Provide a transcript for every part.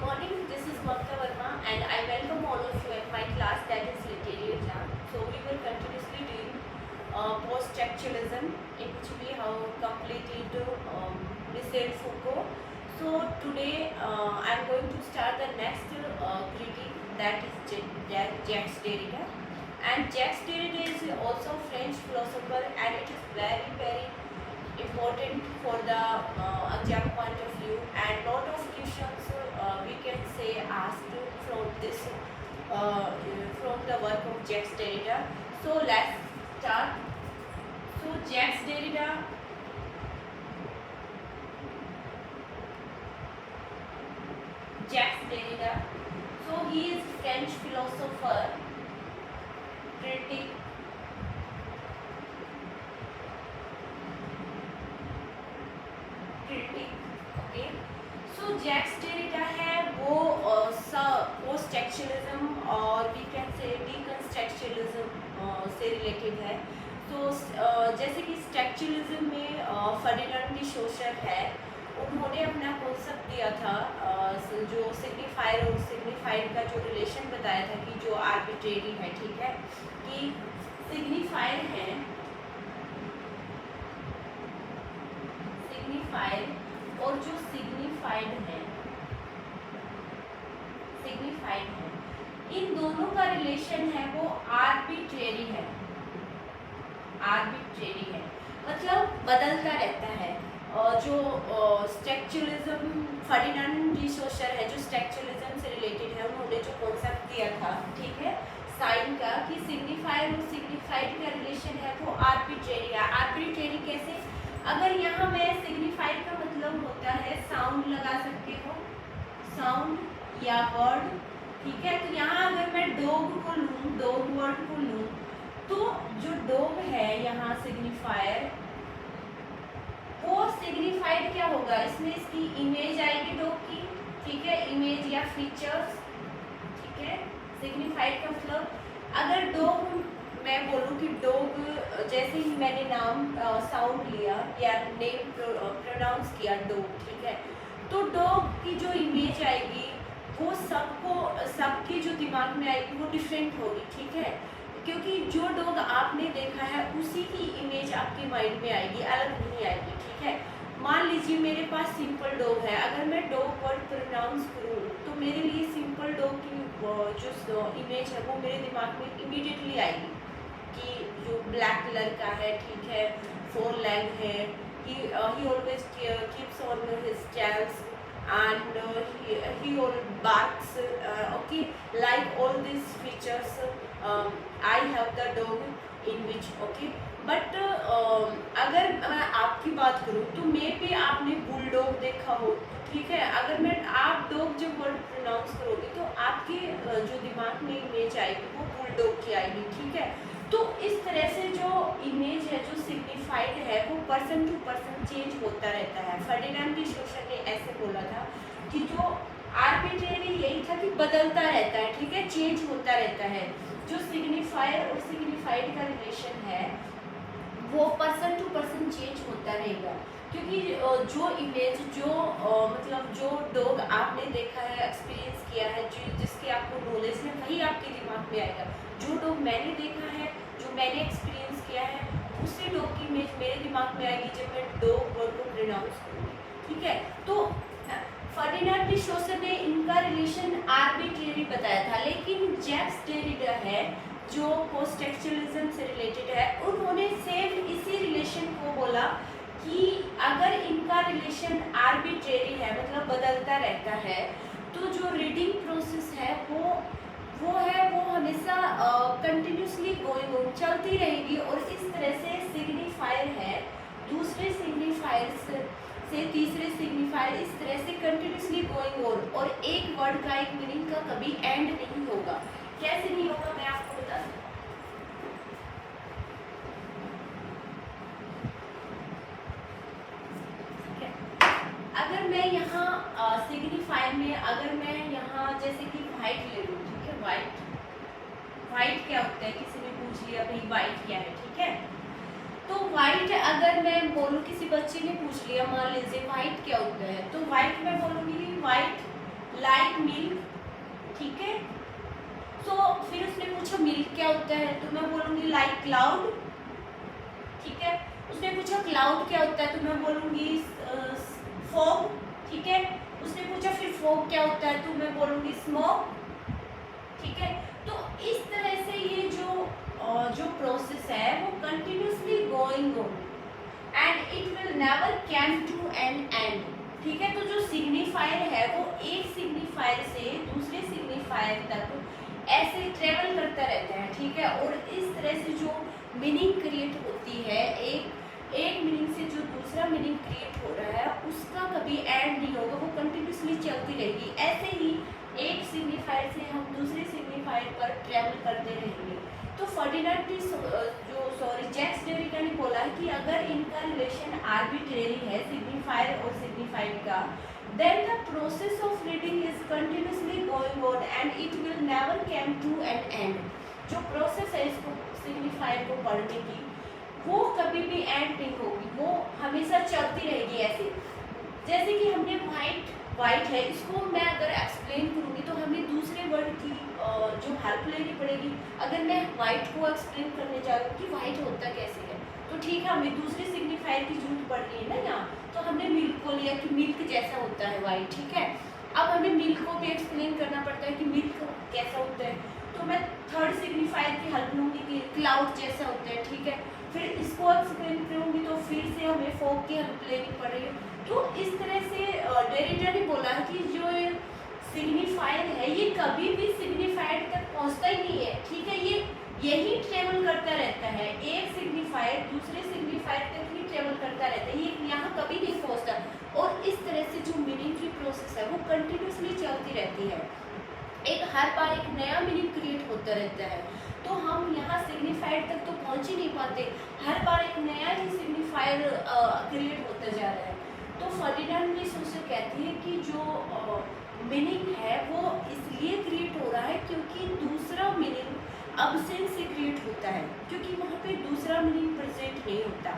morning, this is Mamta Verma and I welcome all of you at my class that is Literary Exam. So we will continuously doing post-structuralism in which we have completed Michel Foucault. So today I am going to start the next critique, that is Jacques Derrida. And Jacques Derrida is also a French philosopher and it is very important for the exam point of view, and lot of questions we can say asked from this from the work of Jacques Derrida. So let's start. So Jacques Derrida so he is French philosopher, critic, okay. So Jacques Derrida है वो post structuralism और we can say deconstructuralism से related है. तो जैसे कि structuralism में Ferdinand de शोशर है, उन्होंने अपना कॉन्सेप्ट दिया था जो सिग्निफायर और सिग्निफाइड का जो रिलेशन बताया था कि जो आर्बिट्रेरी है, ठीक है, कि सिग्निफायर है और जो सिग्निफाइड है इन दोनों का रिलेशन है वो आर्बिट्रेरी है, मतलब बदलता रहता है. और जो स्ट्रक्चरलिज्म फर्डिनांड डी शोशर है जो स्ट्रक्चरलिज्म से रिलेटेड है, उन्होंने जो कॉन्सेप्ट दिया था, ठीक है, साइन का, कि सिग्निफायर और सिग्निफाइड का रिलेशन है वो आर्बिट्रेरी है. आर्बिट्रेरी कैसे? अगर यहाँ मैं सिग्निफाइड का मतलब होता है साउंड लगा सकते हो, साउंड या वर्ड, ठीक है. तो यहाँ अगर मैं डॉग को लूँ, डॉग वर्ड को लूँ, तो जो डॉग है यहाँ सिग्निफायर, वो सिग्निफाइड क्या होगा, इसमें इसकी इमेज आएगी डॉग की, ठीक है, इमेज या फीचर्स, ठीक है. सिग्निफाइड का मतलब अगर डॉग मैं बोलूँ कि डॉग, जैसे ही मैंने नाम साउंड लिया या नेम प्रोनाउंस किया डॉग, ठीक है, तो डॉग की जो इमेज आएगी वो सबके जो दिमाग में आएगी वो डिफरेंट होगी, ठीक है, क्योंकि जो डॉग आपने देखा है उसी की इमेज आपके माइंड में आएगी, अलग नहीं आएगी, ठीक है. मान लीजिए मेरे पास सिंपल डॉग है, अगर मैं डॉग वर्ड प्रोनाउंस करूँ तो मेरे लिए सिंपल डॉग की जो इमेज है वो मेरे दिमाग में इमीडिएटली आएगी कि जो ब्लैक कलर का है, ठीक है, 4 लेग है, he always keeps on his tails and he all barks, okay, like all these features I have the dog in which, okay. But अगर मैं आपकी बात करूँ तो मे बी आपने बुलडॉग देखा हो, ठीक है. अगर आप डॉग जब वर्ड प्रोनाउंस करोगे तो आपके जो दिमाग में इमेज आएगी वो बुलडॉग की आएगी, ठीक है. तो इस तरह से जो इमेज है जो सिग्निफाइड है वो पर्सन टू पर्सन चेंज होता रहता है. फर्डिनांड डी शोशर ने ऐसे बोला था कि जो आर्बिट्रेरी यही था कि बदलता रहता है, ठीक है, चेंज होता रहता है. जो सिग्निफायर और सिग्निफाइड का रिलेशन है वो पर्सन टू पर्सन चेंज होता रहेगा, क्योंकि जो इमेज मतलब जो डॉग आपने देखा है, एक्सपीरियंस किया है, जिसकी आपको नॉलेज है, वही आपके दिमाग में आएगा. जो डॉग मैंने देखा है, जो मैंने एक्सपीरियंस किया है, उसी डॉग की इमेज मेरे दिमाग में आएगी जब मैं डॉग वर्ड को प्रोनाउंस करूँगी, ठीक है. तो फर्डिनांड डी शोशर ने इनका रिलेशन आर्बिट्रेरी बताया था, लेकिन जैक्स डेरिडा है जो पोस्ट स्ट्रक्चरलिज्म से रिलेटेड है, उन्होंने सेम इसी रिलेशन को बोला कि अगर इनका रिलेशन आर्बिट्रेरी है, मतलब बदलता रहता है, तो जो रीडिंग प्रोसेस है वो हमेशा कंटिन्यूसली गोइंग ऑन, चलती रहेगी. और इस तरह से सिग्निफायर है दूसरे सिग्निफायर से तीसरे सिग्निफायर, इस तरह से कंटिन्यूसली गोइंग ऑन, और एक वर्ड का, एक मीनिंग का कभी एंड नहीं होगा. कैसे नहीं होगा मैं आपको बता दूं. ठीक है, अगर मैं यहाँ सिग्निफायर में, अगर मैं यहाँ जैसे कि वाइट ले लूँ, ठीक है, वाइट क्या होता है, किसी ने पूछ लिया भाई वाइट क्या है, ठीक है. तो वाइट अगर मैं बोलूँ, किसी बच्चे ने पूछ लिया मान लीजिए वाइट क्या होता है, तो वाइट मैं बोलूँगी वाइट लाइक मिल्क, ठीक है। तो फिर उसने पूछा मिल्क क्या होता है, तो मैं बोलूँगी लाइक क्लाउड, ठीक है। उसने पूछा क्लाउड क्या होता है, तो मैं बोलूँगी फॉग, ठीक है। उसने पूछा फिर फॉग क्या होता है, तो मैं बोलूँगी स्मोक, ठीक है। तो इस तरह से ये जो प्रोसेस है वो continuously going on and it will never came to an end, ठीक है। तो जो सिग्निफायर है वो एक सिग्निफायर से दूसरे सिग्निफायर तक ऐसे ट्रेवल करता रहता है, ठीक है। और इस तरह से जो मीनिंग क्रिएट होती है, एक मीनिंग से जो दूसरा मीनिंग क्रिएट हो रहा है उसका कभी एंड नहीं होगा, वो कंटिन्यूसली चलती रहेगी। ऐसे ही एक सिग्निफायर से हम दूसरे सिग्निफायर पर ट्रेवल करते रहेंगे। तो फर्डिनांड जैक्स डेरिडा ने बोला है कि अगर इनका रिलेशन आर्बिट्रेरी है सिग्निफायर और सिग्निफाइड का, then the process of reading is continuously going on and it will never come to an end। जो प्रोसेस है इसको सिग्निफायर को पढ़ने की वो कभी भी एंड नहीं होगी, वो हमेशा चलती रहेगी। ऐसे जैसे कि हमने वाइट है, इसको मैं अगर एक्सप्लेन करूँगी तो हमें दूसरे वर्ड की जो हेल्प लेनी पड़ेगी। अगर मैं वाइट को एक्सप्लेन करने जा रही हूँ कि वाइट होता कैसे है, तो ठीक है हमें दूसरे सिग्निफायर की जरूरत पड़ रही है ना यहाँ, तो हमने मिल्क को लिया कि मिल्क जैसा होता है वाइट, ठीक है। अब हमें मिल्क को भी एक्सप्लेन करना पड़ता है कि मिल्क कैसा होता है, तो मैं थर्ड सिग्निफायर की हेल्प लूँगी कि क्लाउड जैसा होता है, ठीक है। फिर इसको एक्सप्लेन करूँगी तो फिर से हमें फॉग की हेल्प लेनी पड़ेगी। तो इस तरह से डेरिडा ने बोला कि जो सिग्निफायर है ये कभी भी सिग्निफायर तक पहुँचता ही नहीं है, ठीक है। ये यही ट्रेवल करता रहता है, एक सिग्निफायर दूसरे सिग्निफायर तक ही ट्रेवल करता रहता है, ये यहाँ कभी नहीं पहुँचता। और इस तरह से जो मीनिंग की प्रोसेस है वो कंटिन्यूसली चलती रहती है, हर बार एक नया मीनिंग क्रिएट होता रहता है। तो हम यहाँ सिग्निफायर तक तो पहुँच ही नहीं पाते, हर बार एक नया ही सिग्निफायर क्रिएट होता जा रहा है। तो फर्डिनांड डी सोसर कहती है कि जो मीनिंग है वो इसलिए क्रिएट हो रहा है क्योंकि दूसरा मीनिंग अब्सेंस से क्रिएट होता है, क्योंकि वहाँ पे दूसरा मीनिंग प्रेजेंट नहीं होता।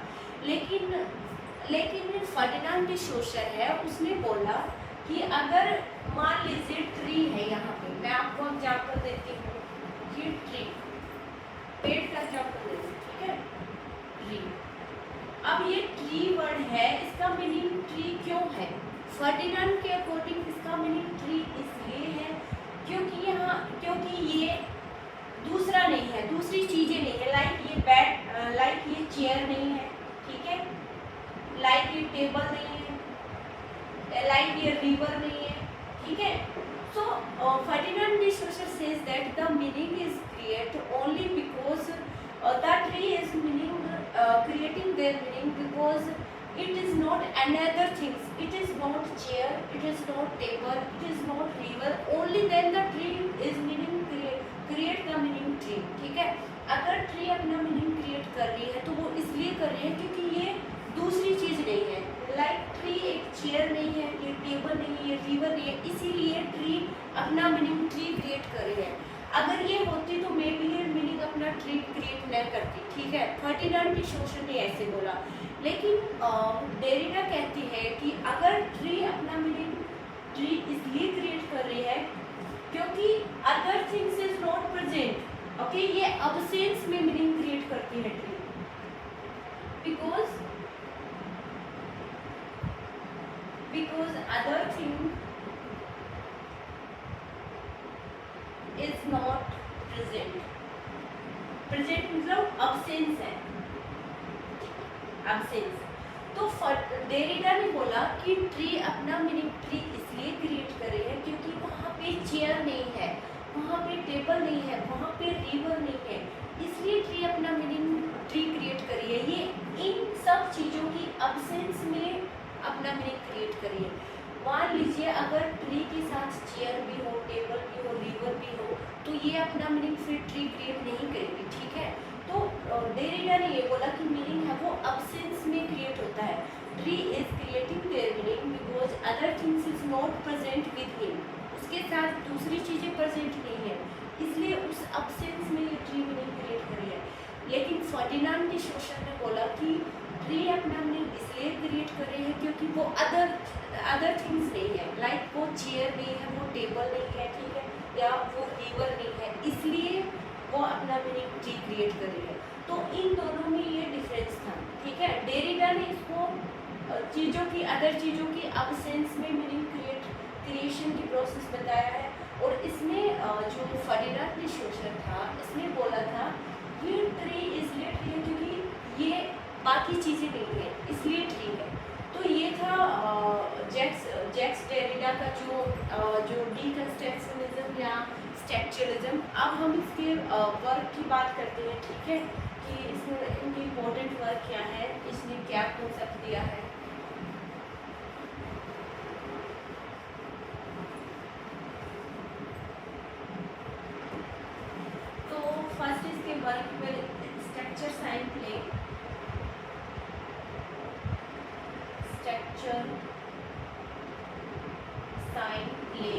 लेकिन फर्डिनांड डी सोसर है, उसने बोला कि अगर मान लीजिए ट्री है, यहाँ पे मैं आपको एग्जाम्पल देती हूँ कि ट्री, पेड़ का एग्जाम्पल देती हूँ, ठीक है, ट्री। अब ये ट्री वर्ड है, इसका मीनिंग ट्री क्यों है? फर्डिनांड के अकॉर्डिंग इसका मीनिंग ट्री इसलिए है क्योंकि ये दूसरा नहीं है, दूसरी चीजें नहीं है, लाइक ये बेड, लाइक ये चेयर नहीं है, ठीक है, लाइक ये टेबल नहीं है, लाइक ये रिवर नहीं है, ठीक है। So Ferdinand de Saussure says that the meaning is create only because the tree is creating their meaning because it is not another things, it is not chair, it is not table, it is not river, only then the tree is meaning create the meaning tree, ठीक है। अगर tree अपना meaning create कर रही है तो वो इसलिए कर रही है क्योंकि ये दूसरी चीज़ नहीं है, लाइक ट्री एक चेयर नहीं है, ये टेबल नहीं है, ये रिवर नहीं है, इसीलिए ट्री अपना मीनिंग ट्री क्रिएट कर रही है। अगर ये होती तो मे बी ये मीनिंग अपना ट्री क्रिएट न करती, ठीक है। फर्डिनांड डी सोसर ने ऐसे बोला, लेकिन डेरिडा कहती है कि अगर ट्री अपना मीनिंग ट्री इसलिए क्रिएट कर रही है क्योंकि other things is not present, okay, ये अब्सेंस में मीनिंग क्रिएट करती है tree, because other thing is not present मतलब अब्सेंस है, अब्सेंस। तो डेरिडा ने बोला कि ट्री अपना मीनिंग ट्री इसलिए क्रिएट कर रही है क्योंकि वहाँ पे चेयर नहीं है, वहाँ पे टेबल नहीं है, वहाँ पे रिवर नहीं है, इसलिए ट्री अपना मीनिंग ट्री क्रिएट कर रही है। ये इन सब चीज़ों की अब्सेंस में अपना मीनिंग क्रिएट कर रही है। मान लीजिए अगर ट्री के साथ चेयर भी हो, टेबल भी हो, रिवर भी हो, तो ये अपना मीनिंग फिर ट्री क्रिएट नहीं करेगी, ठीक है। तो डेरिडा ने ये बोला कि मीनिंग है वो अब्सेंस में क्रिएट होता है। Tree is creating there meaning because other things is not present with him, उसके साथ दूसरी चीज़ें प्रेजेंट नहीं है, इसलिए उस अब्सेंस में ये ट्री मीनिंग क्रिएट कर रही है। लेकिन फर्डिनांड डी सोसर ने बोला कि ट्री अपना मीनिंग इसलिए क्रिएट कर रही है क्योंकि वो अदर थिंग्स नहीं है, लाइक वो चेयर नहीं है, वो टेबल नहीं है, ठीक है, या वो रिवर नहीं है, इसलिए वो अपना मीनिंग ट्री क्रिएट कर रही है। तो इन दोनों में ये डिफरेंस था, ठीक है। डेरिडा ने इसको चीज़ों की, अदर चीज़ों की अब्सेंस में मीनिंग क्रिएशन की प्रोसेस बताया है। और इसमें जो फर्डिनांड डी सोशर था, इसने बोला था कि ट्री इसलिए ट्री है क्योंकि ये बाकी चीज़ें नहीं है, इसलिए ट्री है। तो ये था जैक्स डेरिडा का जो डीकंस्ट्रक्शनिज्म या स्ट्रक्चरलिज्म। अब हम इसके वर्क की बात करते हैं, ठीक है, कि इसमें इनकी इम्पोर्टेंट वर्क क्या है, इसने क्या कॉन्सेप्ट दिया है। तो फर्स्ट इसके वर्क में structure sign play, structure sign play,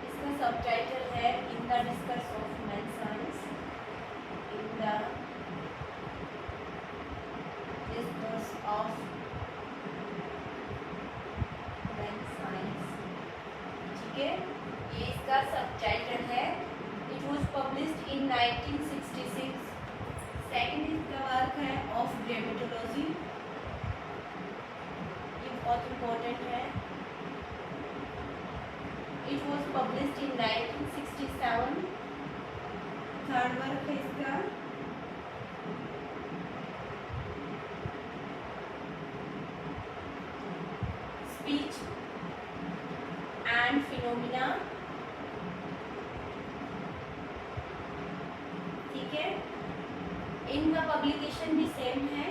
इसका सबटाइटल है in the discourse of man science, in the discourse of man science, ठीक है, ये इसका सबटाइटल है। It was published in 1966। Second इसका वर्क है ऑफ ग्रेविटोलॉजी, ये बहुत इम्पोर्टेंट है। It was published in 1967। Third work है इसका स्पीच एंड फिनोमिना, ठीक है, इनका पब्लिकेशन भी सेम है।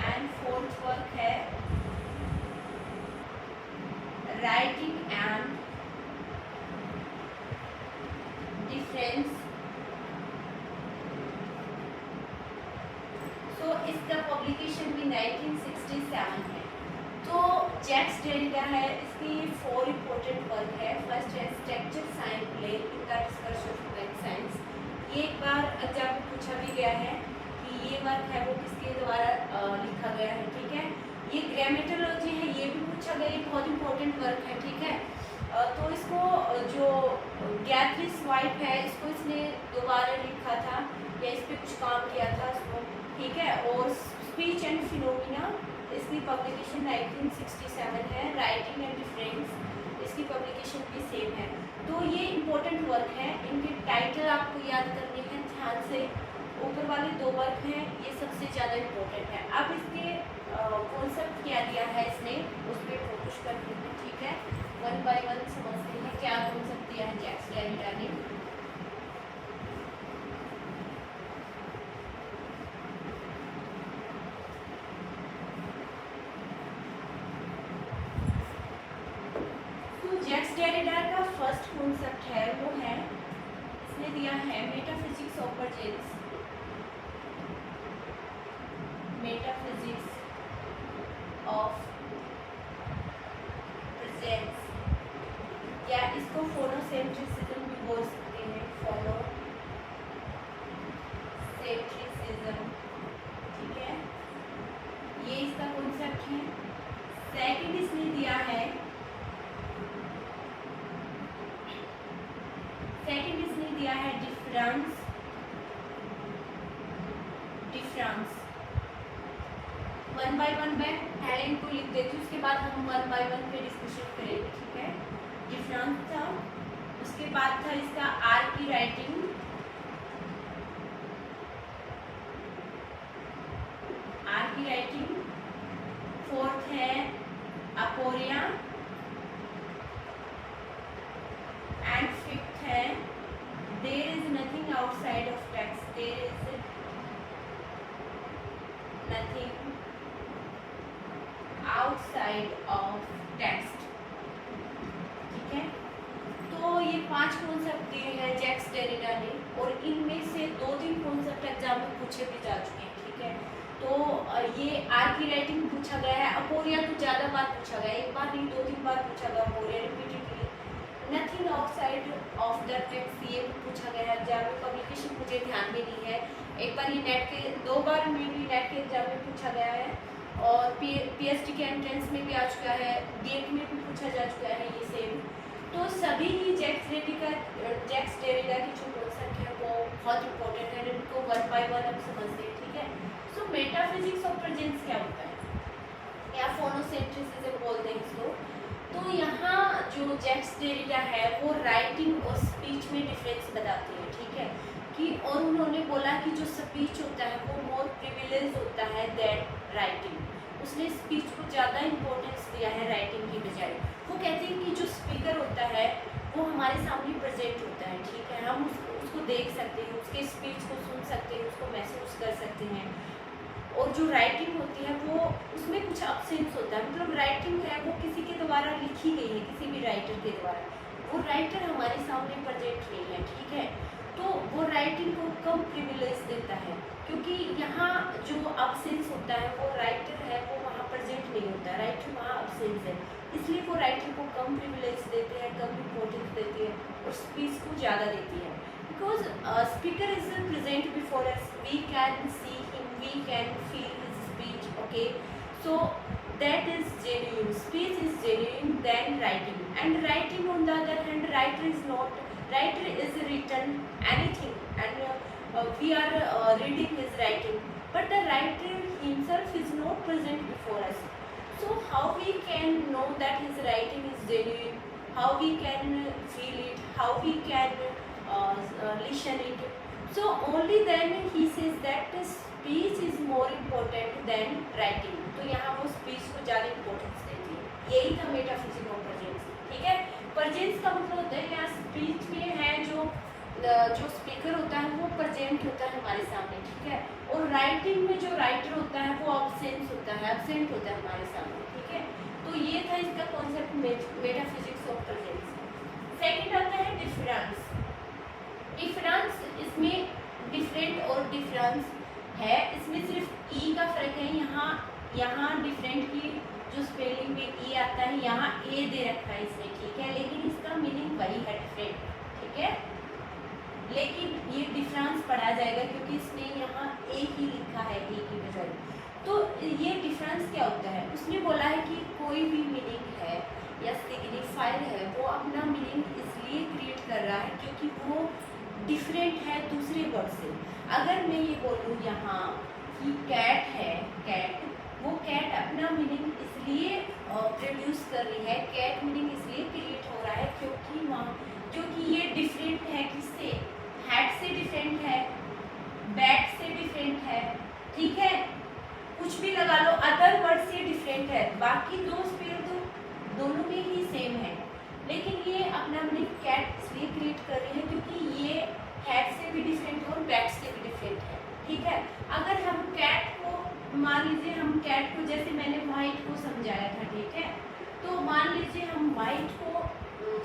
एंड फोर्थ वर्क है राइटिंग एंड डिफरेंस। सो इसका पब्लिकेशन भी 1967 है। तो जैक्स डेरिडा है, इसकी 4 इम्पोर्टेंट वर्क है। फर्स्ट है structure sign play in the discourse of man science. ये एक बार एग्जाम में पूछा भी गया है कि ये वर्क है वो किसके द्वारा लिखा गया है, ठीक है। ये ग्रामेटोलॉजी है, ये भी पूछा गया, ये बहुत इम्पोर्टेंट वर्क है, ठीक है। तो इसको जो गैथरिस वाइट है, इसको इसने दोबारा लिखा था या इस पर कुछ काम किया था इसको, ठीक है। और स्पीच एंड फिनोमिना, इसकी पब्लिकेशन 1967 है। राइटिंग एंड डिफरेंस, इसकी पब्लिकेशन भी सेम है। तो ये इम्पोर्टेंट वर्क है, इनके टाइटल आपको याद करने हैं ध्यान से। ऊपर वाले 2 वर्क हैं, ये सबसे ज़्यादा इम्पोर्टेंट है। अब इसके कॉन्सेप्ट क्या दिया है इसने, उस पर फोकस करते हैं, ठीक है। 1 बाय 1 समझते हैं क्या कॉन्सेप्ट दिया है जैक्स डेरिडा ने। जैक्स डेरिडा का फर्स्ट कॉन्सेप्ट है वो है, इसने दिया है metaphysics of presence, metaphysics of presence, या इसको फोनोसेंट्रिसिज्म भी बोल सकते हैं, फोनोसेंट्रिसिज्म, ठीक है, ये इसका कॉन्सेप्ट है। सेकंड इसने दिया है, डिफरेंस, डिफरेंस। 1 बाय 1 मैं पहले इनको लिख देती हूँ, उसके बाद हम 1 बाय 1 पे डिस्कशन करेंगे, ठीक है। डिफरेंस था, उसके बाद था इसका आर की राइटिंग, आर की राइटिंग। फोर्थ है अपोरिया, एंड फिफ्थ है there is nothing outside of text, there is nothing outside of text, ठीक है। तो ये 5 कॉन्सेप्ट दिए हैं जैक्स डेरिडा ने, और इनमें से 2-3 कॉन्सेप्ट एग्जाम में पूछे भी जा चुके हैं, ठीक है। तो ये आर की राइटिंग पूछा गया है, अपोरिया तो ज़्यादा बार पूछा गया है, एक बार नहीं 2-3 बार पूछा गया aporia repeatedly. Nothing outside of the text, ये भी पूछा गया है एग्जाम में, पब्लिकेशन मुझे ध्यान में नहीं है, एक बार ये नेट के 2 बार में भी नेट के एग्जाम में पूछा गया है। और पीएचडी के एंट्रेंस में भी आ चुका है, गेट में भी पूछा जा चुका है ये सेम। तो सभी ही जैक्स डेरिडा की जो कॉन्सेप्ट है वो बहुत इंपॉर्टेंट है, इनको वन बाय वन हम समझते हैं, ठीक है। सो मेटाफिजिक्स ऑफ प्रेजेंस क्या होता है या फोनोसेंट्रिसिज्म बोलते हैं इसको। तो यहाँ जो जैक्स डेरिडा है वो राइटिंग और स्पीच में डिफरेंस बताते हैं, ठीक है कि, और उन्होंने बोला कि जो स्पीच होता है वो मोर प्रिविलेज होता है दैट राइटिंग। उसने स्पीच को ज़्यादा इम्पोर्टेंस दिया है राइटिंग की बजाय। वो कहते हैं कि जो स्पीकर होता है वो हमारे सामने प्रेजेंट होता है, ठीक है, हम उसको देख सकते हैं, उसके स्पीच को सुन सकते हैं, उसको महसूस कर सकते हैं। और जो राइटिंग होती है वो उसमें कुछ अब्सेंस होता है, मतलब राइटिंग है वो किसी के द्वारा लिखी गई है, किसी भी राइटर के द्वारा, वो राइटर हमारे सामने प्रेजेंट नहीं है, ठीक है। तो वो राइटिंग को कम प्रिविलेज देता है, क्योंकि यहाँ जो अब्सेंस होता है वो राइटर है वो वहाँ प्रेजेंट नहीं होता, राइटर वहाँ अब्सेंस है, इसलिए वो राइटर को कम प्रिविलेज देते हैं, कम इम्पोर्टेंस देती है और स्पीच को ज़्यादा देती है। Because speaker is present before us, we can see him, we can feel his speech, okay, so that is genuine, speech is genuine than writing, and writing on the other hand, writer is written anything, and we are reading his writing, but the writer himself is not present before us. So how we can know that his writing is genuine, how we can feel it, how we can listen it. So only then he says that speech is more important than writing. तो यहाँ वो speech को ज़्यादा importance देती है, यही था metaphysics of presence, ठीक है। प्रेजेंस का मतलब होता है यहाँ स्पीच में है जो स्पीकर होता है वो प्रेजेंट होता है हमारे सामने, ठीक है, और राइटिंग में जो राइटर होता है वो एब्सेंट होता है हमारे सामने, ठीक है। तो ये था इसका concept metaphysics of presence. Second आता है डिफरेंस। इसमें डिफरेंट और डिफरेंस है, इसमें सिर्फ ई का फर्क है, यहाँ डिफरेंट की जो स्पेलिंग में ई आता है यहाँ ए दे रखा है इसने, ठीक है, लेकिन इसका मीनिंग वही है डिफरेंट, ठीक है, लेकिन ये डिफरेंस पढ़ा जाएगा क्योंकि इसने यहाँ ए ही लिखा है ए की बजाय। तो ये डिफरेंस क्या होता है, उसने बोला है कि कोई भी मीनिंग है या सिग्निफायर है वो अपना मीनिंग इसलिए क्रिएट कर रहा है क्योंकि वो डिफरेंट है दूसरे वर्ड से। अगर मैं ये बोलूँ यहाँ कि कैट है, कैट, वो कैट अपना मीनिंग इसलिए प्रोड्यूस कर रही है, कैट मीनिंग इसलिए क्रिएट हो रहा है क्योंकि ये डिफरेंट है, किससे, हैट से डिफरेंट है, बैट से डिफरेंट है, ठीक है, कुछ भी लगा लो, अदर वर्ड से डिफरेंट है, बाकी दो स्पेल तो दोनों में ही सेम है, लेकिन ये अपना मीनिंग कैट इसलिए क्रिएट कर रही है क्योंकि ये हैट से भी डिफरेंट है और बैट से भी डिफरेंट है, ठीक है। अगर हम कैट को मान लीजिए, हम कैट को जैसे मैंने वाइट को समझाया था, ठीक है, तो मान लीजिए हम वाइट को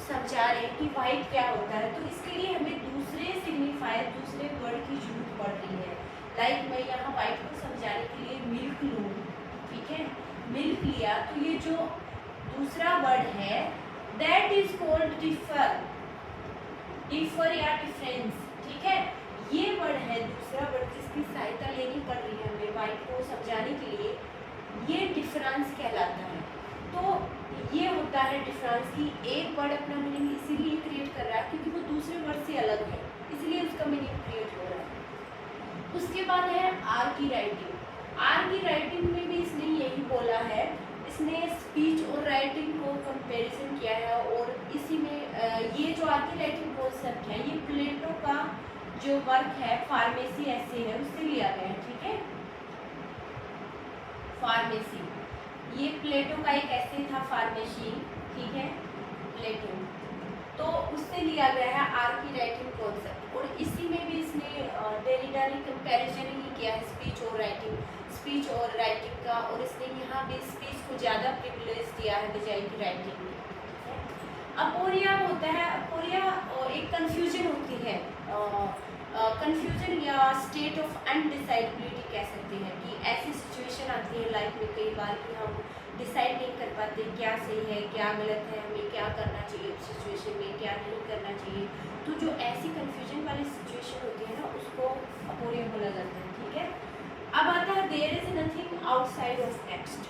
समझा रहे हैं कि वाइट क्या होता है, तो इसके लिए हमें दूसरे सिग्निफायर, दूसरे वर्ड की जरूरत पड़ रही है। लाइक मैं यहाँ वाइट को समझाने के लिए मिल्क लूँ, ठीक है, मिल्क लिया, तो ये जो दूसरा वर्ड है दैट इज कॉल्ड डिफर या डिफरेंस, ठीक है, ये वर्ड है दूसरा वर्ड जिसकी सहायता लेनी पड़ रही है हमें वाइट को समझाने के लिए, ये डिफरेंस कहलाता है। तो ये होता है डिफरेंस की एक वर्ड अपना मीनिंग इसीलिए क्रिएट कर रहा है क्योंकि वो दूसरे वर्ड से अलग है, इसलिए उसका मीनिंग क्रिएट हो रहा है। उसके बाद है आर की राइटिंग। आर की राइटिंग में भी इसने यही बोला है, इसने स्पीच और राइटिंग को कंपैरिजन किया है, और इसी में ये जो आर की राइटिंग कॉन्सेप्ट है ये प्लेटो का जो वर्क है फार्मेसी ऐसे है उससे लिया गया है, ठीक है, फार्मेसी, ये प्लेटो का एक ऐसे था फार्मेसी, ठीक है, प्लेटो, तो उससे लिया गया है आर की राइटिंग कॉन्सेप्ट, और इसी में भी इसने डेरिडा ने कंपैरिजन ही किया है स्पीच और राइटिंग का, और इसने यहाँ भी स्पीच को ज़्यादा प्रिविलेज दिया है बजाय की राइटिंग में। अपोरिया होता है, अपोरिया एक कन्फ्यूजन होती है, कन्फ्यूजन या स्टेट ऑफ अनडिसाइडेबिलिटी कह सकते हैं कि ऐसी सिचुएशन आती है लाइफ में कई बार कि हम डिसाइड नहीं कर पाते क्या सही है क्या गलत है, हमें क्या करना चाहिए उस सिचुएशन में, क्या नहीं करना चाहिए। तो जो ऐसी कन्फ्यूजन वाली सिचुएशन होती है ना उसको अपोरिया बोला जाता है, ठीक है। अब आता है there is nothing outside of text.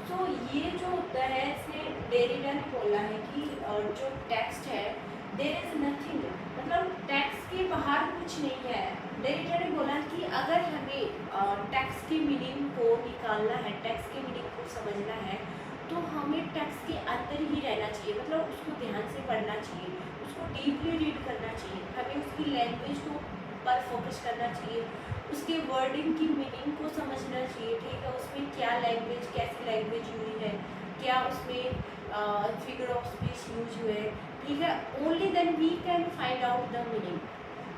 तो ये जो होता है इसे डेरिडा ने बोला है कि जो टेक्स्ट है देयर इज नथिंग, मतलब टेक्स्ट के बाहर कुछ नहीं है। डेरिडा ने बोला कि अगर हमें टेक्स्ट की मीनिंग को निकालना है, टेक्स्ट की मीनिंग को समझना है, तो हमें टेक्स्ट के अंदर ही रहना चाहिए, मतलब उसको ध्यान से पढ़ना चाहिए, उसको डीपली रीड करना चाहिए, हमें उसकी लैंग्वेज को पर फोकस करना चाहिए, उसके वर्डिंग की मीनिंग को समझना चाहिए, ठीक है, उसमें क्या लैंग्वेज, कैसी लैंग्वेज हुई है, क्या उसमें फिगर ऑफ स्पीच यूज हुए, ठीक है, only then we can find out the meaning.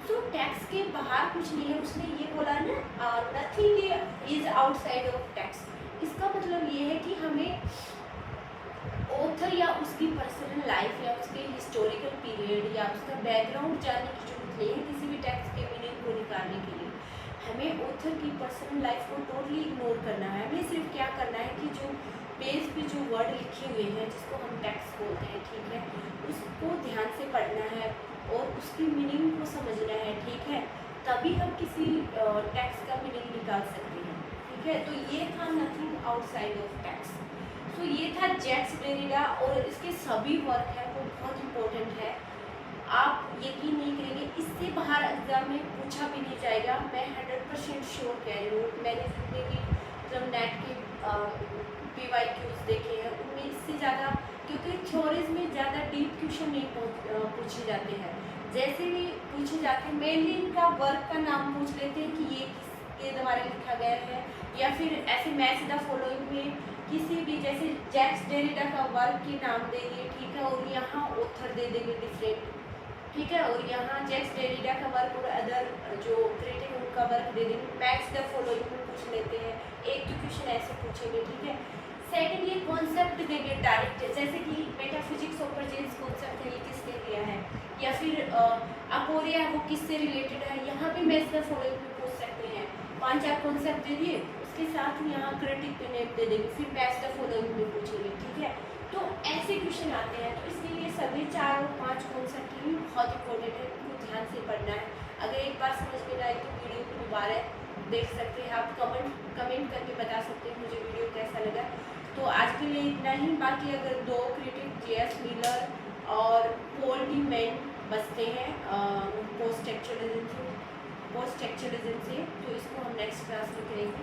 So text के बाहर कुछ नहीं है, उसने ये बोला ना nothing is outside of text. इसका मतलब ये है कि हमें ऑथर या उसकी पर्सनल लाइफ या उसके हिस्टोरिकल पीरियड या उसका बैकग्राउंड जानने की जरूरत नहीं है किसी भी टेक्स्ट के मीनिंग को निकालने के लिए। हमें ऑथर की पर्सनल लाइफ को टोटली इग्नोर करना है, हमें सिर्फ क्या करना है कि जो पेज पे जो वर्ड लिखे हुए हैं जिसको हम टेक्स्ट बोलते हैं, ठीक है, उसको ध्यान से पढ़ना है और उसकी मीनिंग को समझना है, ठीक है, तभी हम किसी टेक्स्ट का मीनिंग निकाल सकते हैं, ठीक है। तो ये था नथिंग आउटसाइड ऑफ टेक्स्ट। तो ये था जैक्स डेरिडा और इसके सभी वर्क हैं वो बहुत इम्पोर्टेंट है, आप यकीन नहीं करेंगे, इससे बाहर एग्जाम में पूछा भी नहीं जाएगा, मैं 100% श्योर कह रही हूँ। मैंने जितने भी जब नेट के PYQs देखे हैं उनमें इससे ज़्यादा, क्योंकि थ्योरीज में ज़्यादा डीप क्वेश्चन नहीं पूछे जाते हैं, जैसे भी पूछे जाते हैं मेनली इनका वर्क का नाम पूछ लेते हैं कि ये किसके द्वारा लिखा गया है, या फिर ऐसे मैच द फॉलोइंग में किसी भी, जैसे जैक्स डेरिडा का वर्क के नाम देंगे, ठीक है, और यहाँ ऑथर दे देंगे डिफरेंट, ठीक है, और यहाँ जैक्स डेरिडा का वर्क और अदर जो क्रिटिक उनका वर्क दे देंगे, मैच द फॉलोइंग में पूछ लेते हैं, एक दो क्वेश्चन ऐसे पूछेंगे, ठीक है। सेकंड ये कॉन्सेप्ट देंगे डायरेक्ट, जैसे कि मेटाफिजिक्स ऑफ प्रेजेंस कॉन्सेप्ट है, ये किसने दिया है, या फिर अपोरिया है वो किससे रिलेटेड है, यहाँ भी मैच द फॉलोइंग में पूछ सकते हैं, 5-4 कॉन्सेप्ट दे दिए, उसके साथ ही यहाँ क्रिटिक पे नेम दे देंगे, फिर मैच द फॉलोइंग में पूछेंगे, ठीक है। तो ऐसे क्वेश्चन आते हैं, तो इसलिए ये सभी 4 और 5 कॉन्सेप्ट ही बहुत इंपॉर्टेंट है, उनको ध्यान से पढ़ना है। अगर एक बार समझ में आए तो वीडियो को दोबारा देख सकते हैं, आप कमेंट करके बता सकते हैं मुझे वीडियो कैसा लगा। तो आज के लिए इतना ही, बाकी अगर 2 क्रिटिक JS मिलर और पॉल डी मैन बचते हैं पोस्ट टेक्चुअलिज्म से, तो इसको हम नेक्स्ट क्लास में करेंगे।